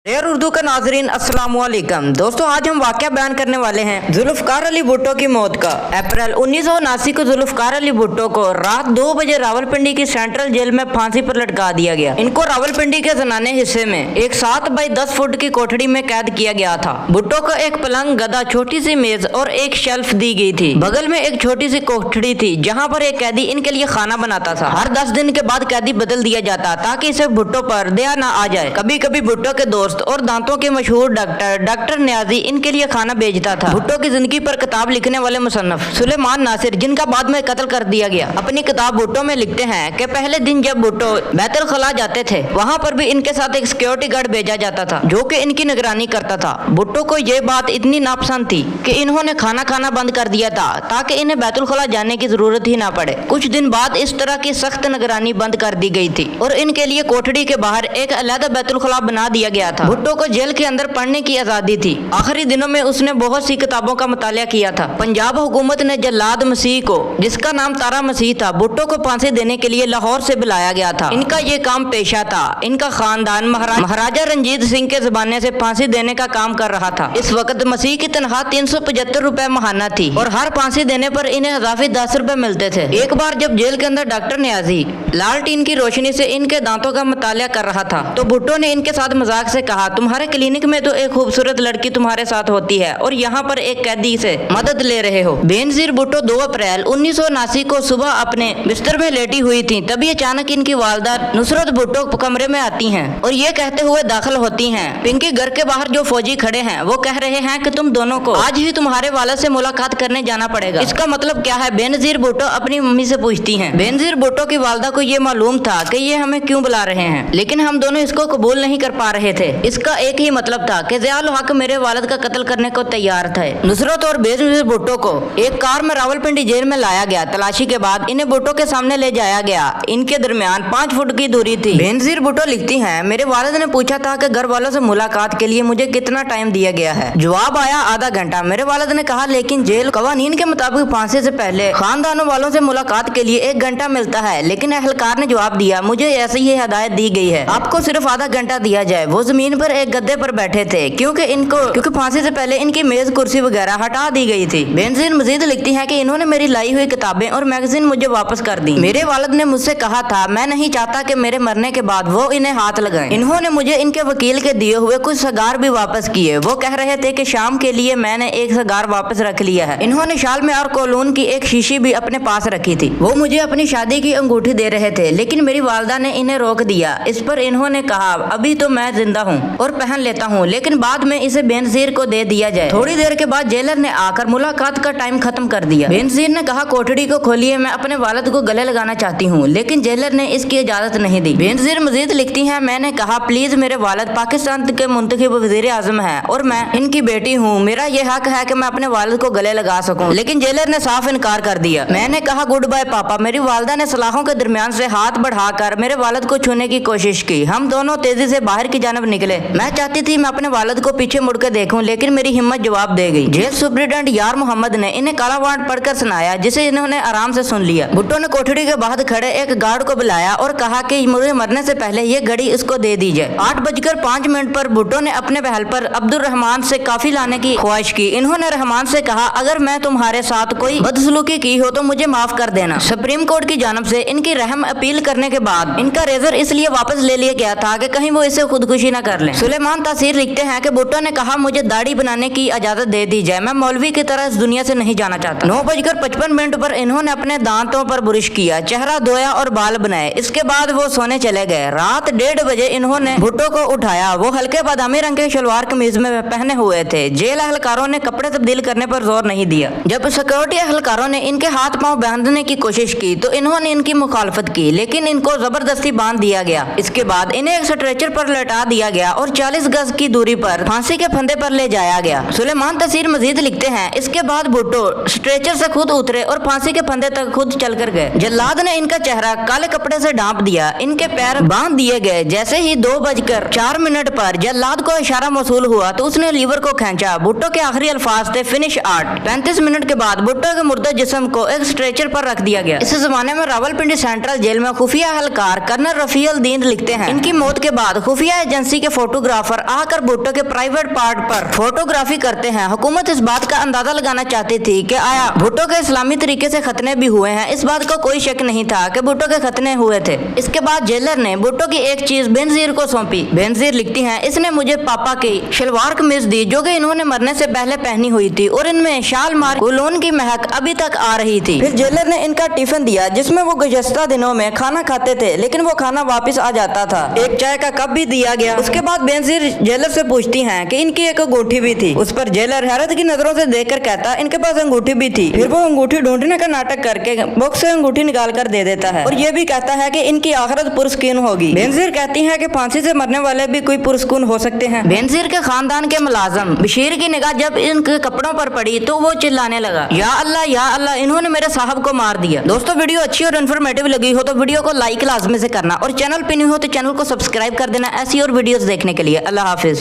Air Urdu का नाजरीन अस्सलाम वालेकुम। दोस्तों आज हम वाकया बयान करने वाले हैं जुल्फकार अली भुट्टो की मौत का। अप्रैल 1979 को जुल्फकार अली भुट्टो को रात 2 बजे रावलपिंडी की सेंट्रल जेल में फांसी पर लटका दिया गया। इनको रावलपिंडी के जनाने हिस्से में एक 7 बाई 10 फुट की कोठड़ी में कैद किया गया था। भुट्टो को एक पलंग, गदा, छोटी सी मेज और एक शेल्फ दी गई थी। बगल में एक छोटी सी कोठड़ी थी जहाँ पर एक कैदी इनके लिए खाना बनाता था। हर 10 दिन के बाद कैदी बदल दिया जाता ताकि इसे भुट्टो पर दया न आ जाए। कभी कभी भुट्टो के दोस्त और दांतों के मशहूर डॉक्टर न्याजी इनके लिए खाना भेजता था। भुट्टो की जिंदगी पर किताब लिखने वाले मुसन्निफ सुलेमान नासिर, जिनका बाद में कत्ल कर दिया गया, अपनी किताब भुट्टो में लिखते हैं कि पहले दिन जब भुट्टो बैतुल खला जाते थे वहाँ पर भी इनके साथ एक सिक्योरिटी गार्ड भेजा जाता था जो कि इनकी निगरानी करता था। भुट्टो को ये बात इतनी नापसंद थी कि इन्होंने खाना बंद कर दिया था ताकि इन्हें बैतुल खला जाने की जरूरत ही ना पड़े। कुछ दिन बाद इस तरह की सख्त निगरानी बंद कर दी गई थी और इनके लिए कोठड़ी के बाहर एक अलग बैतुल खला बना दिया गया था। भुट्टो को जेल के अंदर पढ़ने की आजादी थी। आखिरी दिनों में उसने बहुत सी किताबों का मुतालिया किया था। पंजाब हुकूमत ने जल्लाद मसीह को, जिसका नाम तारा मसीह था, भुट्टो को फांसी देने के लिए लाहौर से बुलाया गया था। इनका ये काम पेशा था। इनका खानदान महाराजा रंजीत सिंह के जमाने से फांसी देने का काम कर रहा था। इस वक्त मसीह की तनख्वाह 375 रुपए महाना थी और हर फांसी देने पर इन्हें इजाफी 10 रुपए मिलते थे। एक बार जब जेल के अंदर डॉक्टर न्याजी लालटीन की रोशनी से इनके दांतों का मुतालिया कर रहा था तो भुट्टो ने इनके साथ मजाक से कहा, तुम्हारे क्लिनिक में तो एक खूबसूरत लड़की तुम्हारे साथ होती है और यहाँ पर एक कैदी से मदद ले रहे हो। बेनजीर भुट्टो 2 अप्रैल 1979 को सुबह अपने बिस्तर में लेटी हुई थी। तभी अचानक इनकी वालदा नुसरत भुट्टो कमरे में आती हैं और ये कहते हुए दाखिल होती हैं, पिंकी घर के बाहर जो फौजी खड़े हैं वो कह रहे हैं कि तुम दोनों को आज ही तुम्हारे वाले से मुलाकात करने जाना पड़ेगा। इसका मतलब क्या है? बेनजीर भुट्टो अपनी मम्मी से पूछती हैं। बेनजीर भुट्टो की वालदा को ये मालूम था कि ये हमें क्यों बुला रहे हैं, लेकिन हम दोनों इसको कबूल नहीं कर पा रहे थे। इसका एक ही मतलब था कि ज़ियाउल हक मेरे वालिद का कत्ल करने को तैयार थे। नुसरत और बेनजीर भुट्टो को एक कार में रावलपिंडी जेल में लाया गया। तलाशी के बाद इन्हें भुट्टो के सामने ले जाया गया। इनके दरमियान 5 फुट की दूरी थी। बेनजीर भुट्टो लिखती हैं, मेरे वालिद ने पूछा था कि घर वालों से मुलाकात के लिए मुझे कितना टाइम दिया गया है। जवाब आया आधा घंटा। मेरे वालिद ने कहा लेकिन जेल कवानीन के मुताबिक फांसी से पहले खानदानों वालों से मुलाकात के लिए 1 घंटा मिलता है। लेकिन एहलकार ने जवाब दिया, मुझे ऐसी ही हिदायत दी गई है, आपको सिर्फ आधा घंटा दिया जाए। वो जमीन पर एक गद्दे पर बैठे थे क्योंकि फांसी से पहले इनकी मेज कुर्सी वगैरह हटा दी गई थी। बेनजीर मजीद लिखती हैं कि इन्होंने मेरी लाई हुई किताबें और मैगजीन मुझे वापस कर दी। मेरे वालिद ने मुझसे कहा था मैं नहीं चाहता कि मेरे मरने के बाद वो इन्हें हाथ लगाएं। इन्होंने मुझे इनके वकील के दिए हुए कुछ सगार भी वापस किए। वो कह रहे थे कि शाम के लिए मैंने एक सगार वापस रख लिया है। इन्होंने शाल में और कोलून की एक शीशी भी अपने पास रखी थी। वो मुझे अपनी शादी की अंगूठी दे रहे थे लेकिन मेरी वालदा ने इन्हें रोक दिया। इस पर इन्होंने कहा अभी तो मैं जिंदा हूँ और पहन लेता हूँ, लेकिन बाद में इसे बेनजीर को दे दिया जाए। थोड़ी देर के बाद जेलर ने आकर मुलाकात का टाइम खत्म कर दिया। बेनजीर ने कहा कोठड़ी को खोलिए, मैं अपने वालिद को गले लगाना चाहती हूँ, लेकिन जेलर ने इसकी इजाजत नहीं दी। बेनजीर मजीद लिखती हैं, मैंने कहा प्लीज मेरे वालिद पाकिस्तान के मुंतखब वज़ीर आज़म है और मैं इनकी बेटी हूँ, मेरा ये हक है कि मैं अपने वालिद को गले लगा सकूँ, लेकिन जेलर ने साफ इनकार कर दिया। मैंने कहा गुड बाय पापा। मेरी वालदा ने सलाखों के दरमियान से हाथ बढ़ाकर मेरे वालिद को छूने की कोशिश की। हम दोनों तेजी से बाहर की जानब निकले। मैं चाहती थी मैं अपने वालिद को पीछे मुड़कर देखूं, लेकिन मेरी हिम्मत जवाब दे गई। जेल सुप्रिटेंडेंट यार मोहम्मद ने इन्हें काला वारंट पढ़कर सुनाया जिसे इन्होंने आराम से सुन लिया। भुट्टो ने कोठड़ी के बाहर खड़े एक गार्ड को बुलाया और कहा कि मुझे मरने से पहले ये घड़ी इसको दे दी जाए। 8:05 पर भुट्टो ने अपने बहल पर अब्दुल रहमान से काफी लाने की ख्वाहिश की। इन्होंने रहमान से कहा अगर मैं तुम्हारे साथ कोई बदसलूकी की हो तो मुझे माफ कर देना। सुप्रीम कोर्ट की जानब से इनकी रहम अपील करने के बाद इनका रेजर इसलिए वापस ले लिया गया था कि कहीं वो इसे खुदकुशी न कर ले। सुलेमान तासीर लिखते हैं कि भुट्टो ने कहा मुझे दाढ़ी बनाने की इजाजत दे दी जाए, मैं मौलवी की तरह इस दुनिया से नहीं जाना चाहता। 9:55 पर इन्होंने अपने दांतों पर बुरुश किया, चेहरा धोया और बाल बनाए। इसके बाद वो सोने चले गए। रात 1:30 बजे इन्होंने भुट्टो को उठाया। वो हल्के बादामी रंग के शलवार कमीज में पहने हुए थे। जेल अहलकारों ने कपड़े तब्दील करने पर जोर नहीं दिया। जब सिक्योरिटी अहलकारों ने इनके हाथ पांव बांधने की कोशिश की तो इन्होंने इनकी मुखालफत की, लेकिन इनको जबरदस्ती बांध दिया गया। इसके बाद इन्हें एक स्ट्रेचर पर लटा दिया गया और 40 गज की दूरी पर फांसी के फंदे पर ले जाया गया। सुलेमान तसीर मजीद लिखते हैं, इसके बाद भुट्टो स्ट्रेचर से खुद उतरे और फांसी के फंदे तक खुद चलकर गए। जल्लाद ने इनका चेहरा काले कपड़े से ढांप दिया। इनके पैर बांध दिए गए। जैसे ही 2:04 पर जल्लाद को इशारा मौसूल हुआ तो उसने लीवर को खींचा। भुट्टो के आखिरी अल्फाज थे फिनिश आर्ट। 35 मिनट के बाद भुट्टो के मुर्दा जिस्म को एक स्ट्रेचर पर रख दिया गया। इस जमाने में रावलपिंडी सेंट्रल जेल में खुफिया एहलकार कर्नल रफीउल दीन लिखते हैं, इनकी मौत के बाद खुफिया एजेंसी के फोटोग्राफर आकर भुट्टो के प्राइवेट पार्ट पर फोटोग्राफी करते हैं। हुकूमत इस बात का अंदाजा लगाना चाहती थी कि आया भुट्टो के इस्लामी तरीके से खतने भी हुए हैं। इस बात का कोई शक नहीं था कि भुट्टो के खतने हुए थे। इसके बाद जेलर ने भुट्टो की एक चीज बेनजीर को सौंपी। बेनजीर लिखती हैं, इसने मुझे पापा की शलवार कमीज दी जो कि इन्होंने मरने से पहले पहनी हुई थी और इनमें शाल मार कोलोन की महक अभी तक आ रही थी। फिर जेलर ने इनका टिफिन दिया जिसमें वो गुज़श्ता दिनों में खाना खाते थे, लेकिन वो खाना वापस आ जाता था। एक चाय का कप भी दिया गया। उसके बाद बेनजीर जेलर से पूछती हैं कि इनकी एक अंगूठी भी थी। उस पर जेलर हैरत की नजरों से देखकर कहता, इनके पास अंगूठी भी थी। फिर वो अंगूठी ढूंढने का नाटक करके बॉक्स से अंगूठी निकाल कर दे देता है और ये भी कहता है कि इनकी आखिरत पुरस्कीन होगी। बेनजीर कहती है कि फांसी से मरने वाले भी कोई पुरस्कून हो सकते हैं। बेनजीर के खानदान के मुलाजिम बशीर की निगाह जब इनके कपड़ों पर पड़ी तो वो चिल्लाने लगा, या अल्लाह, इन्होंने मेरे साहब को मार दिया। दोस्तों, वीडियो अच्छी और इन्फॉर्मेटिव लगी हो तो वीडियो को लाइक लाजमी से करना और चैनल पे नहीं हो तो चैनल को सब्सक्राइब कर देना ऐसी और वीडियोस देखने के लिए। अल्लाह हाफिज।